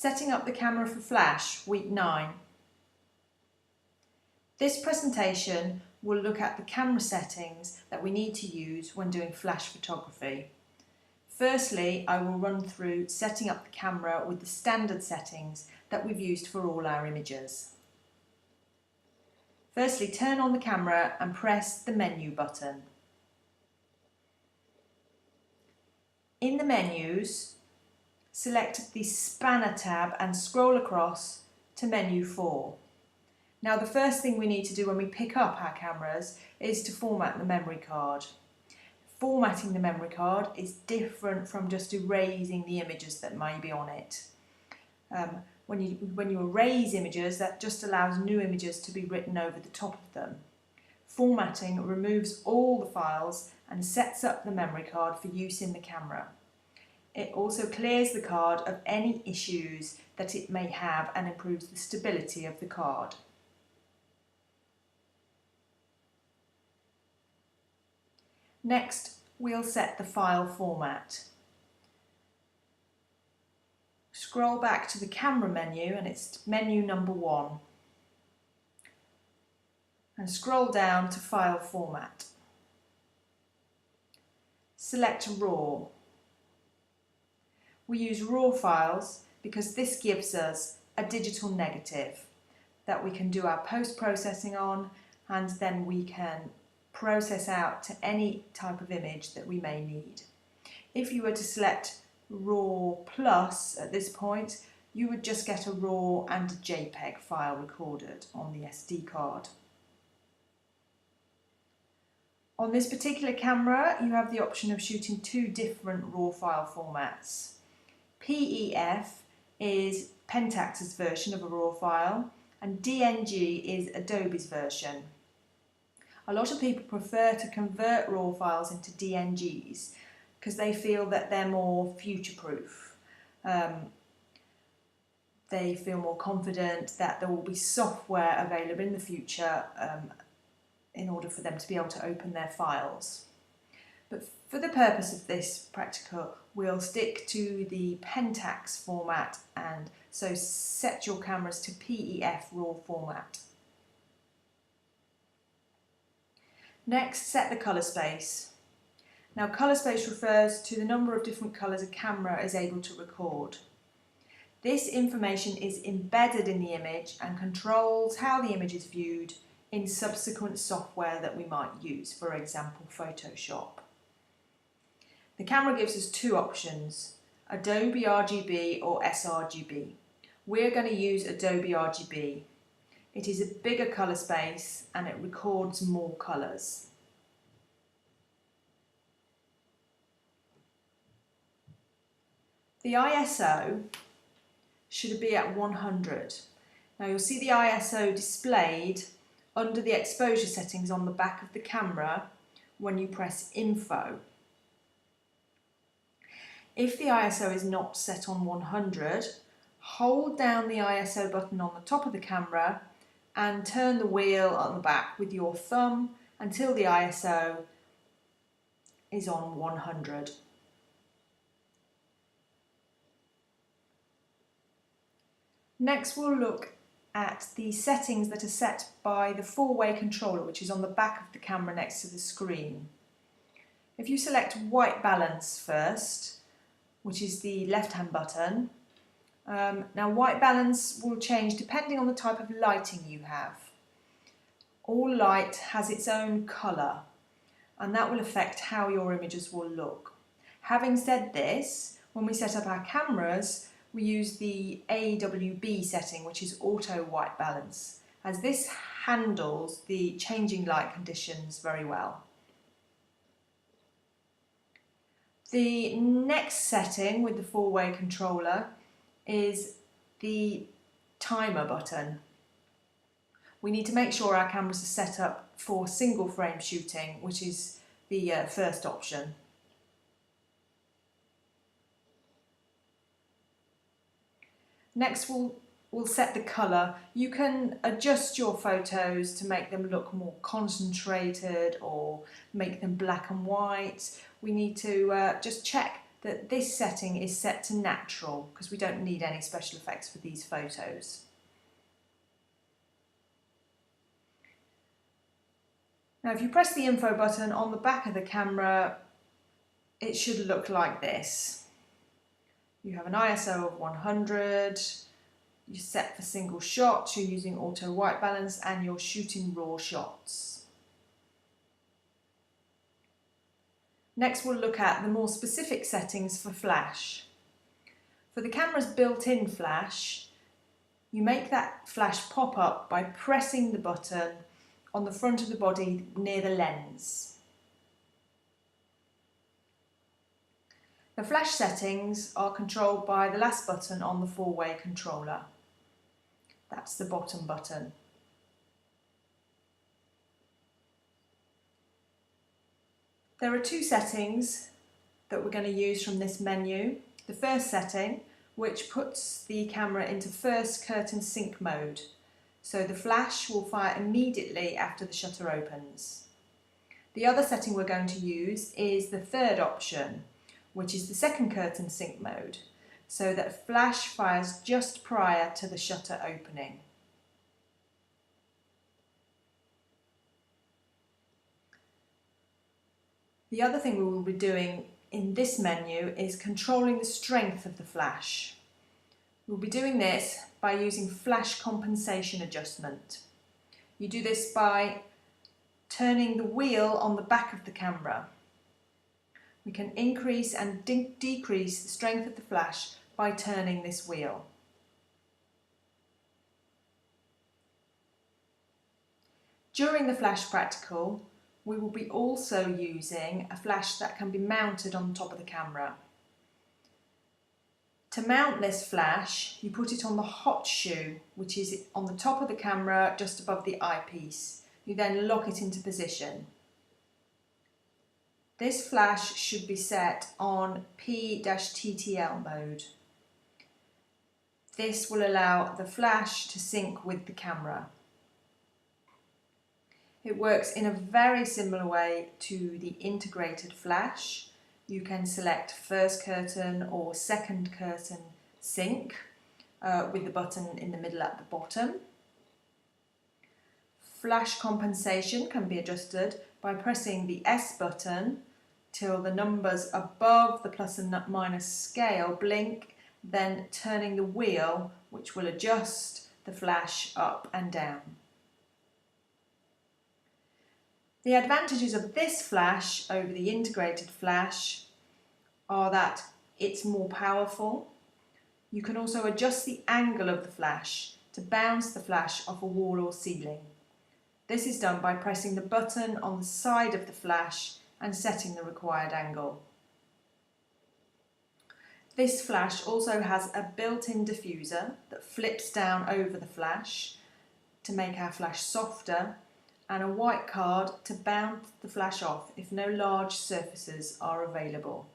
Setting up the camera for flash, week 9. This presentation will look at the camera settings that we need to use when doing flash photography. Firstly, I will run through setting up the camera with the standard settings that we've used for all our images. Firstly, turn on the camera and press the menu button. In the menus, select the spanner tab and scroll across to menu 4. Now the first thing we need to do when we pick up our cameras is to format the memory card. Formatting the memory card is different from just erasing the images that may be on it. When you erase images, that just allows new images to be written over the top of them. Formatting removes all the files and sets up the memory card for use in the camera. It also clears the card of any issues that it may have and improves the stability of the card. Next, we'll set the file format. Scroll back to the camera menu and it's menu number 1. And scroll down to file format. Select RAW. We use RAW files because this gives us a digital negative that we can do our post-processing on, and then we can process out to any type of image that we may need. If you were to select RAW Plus at this point, you would just get a RAW and a JPEG file recorded on the SD card. On this particular camera, you have the option of shooting 2 different RAW file formats. PEF is Pentax's version of a RAW file, and DNG is Adobe's version. A lot of people prefer to convert RAW files into DNGs because they feel that they're more future-proof. They feel more confident that there will be software available in the future in order for them to be able to open their files. But for the purpose of this practical, we'll stick to the Pentax format, and so set your cameras to PEF RAW format. Next, set the colour space. Now, colour space refers to the number of different colours a camera is able to record. This information is embedded in the image and controls how the image is viewed in subsequent software that we might use, for example Photoshop. The camera gives us 2 options, Adobe RGB or sRGB. We're going to use Adobe RGB. It is a bigger colour space and it records more colours. The ISO should be at 100. Now you'll see the ISO displayed under the exposure settings on the back of the camera when you press Info. If the ISO is not set on 100, hold down the ISO button on the top of the camera and turn the wheel on the back with your thumb until the ISO is on 100. Next, we'll look at the settings that are set by the 4-way controller, which is on the back of the camera next to the screen. If you select white balance first, which is the left-hand button, now white balance will change depending on the type of lighting you have. All light has its own colour, and that will affect how your images will look. Having said this, when we set up our cameras, we use the AWB setting, which is auto white balance, as this handles the changing light conditions very well. The next setting with the 4-way controller is the timer button. We need to make sure our cameras are set up for single frame shooting, which is the first option. Next, we'll set the colour. You can adjust your photos to make them look more concentrated or make them black and white. We need to just check that this setting is set to natural because we don't need any special effects for these photos. Now if you press the info button on the back of the camera, it should look like this. You have an ISO of 100, you're set for single shots, you're using auto white balance and you're shooting raw shots. Next we'll look at the more specific settings for flash. For the camera's built-in flash, you make that flash pop up by pressing the button on the front of the body near the lens. The flash settings are controlled by the last button on the four-way controller. That's the bottom button. There are two settings that we're going to use from this menu. The first setting, which puts the camera into first curtain sync mode, so the flash will fire immediately after the shutter opens. The other setting we're going to use is the third option, which is the second curtain sync mode, so that flash fires just prior to the shutter opening. The other thing we will be doing in this menu is controlling the strength of the flash. We'll be doing this by using flash compensation adjustment. You do this by turning the wheel on the back of the camera. We can increase and decrease the strength of the flash by turning this wheel. During the flash practical, we will be also using a flash that can be mounted on the top of the camera. To mount this flash, you put it on the hot shoe, which is on the top of the camera just above the eyepiece. You then lock it into position. This flash should be set on P-TTL mode. This will allow the flash to sync with the camera. It works in a very similar way to the integrated flash. You can select first curtain or second curtain sync with the button in the middle at the bottom. Flash compensation can be adjusted by pressing the S button till the numbers above the plus and minus scale blink, then turning the wheel, which will adjust the flash up and down. The advantages of this flash over the integrated flash are that it's more powerful. You can also adjust the angle of the flash to bounce the flash off a wall or ceiling. This is done by pressing the button on the side of the flash and setting the required angle. This flash also has a built-in diffuser that flips down over the flash to make our flash softer, and a white card to bounce the flash off if no large surfaces are available.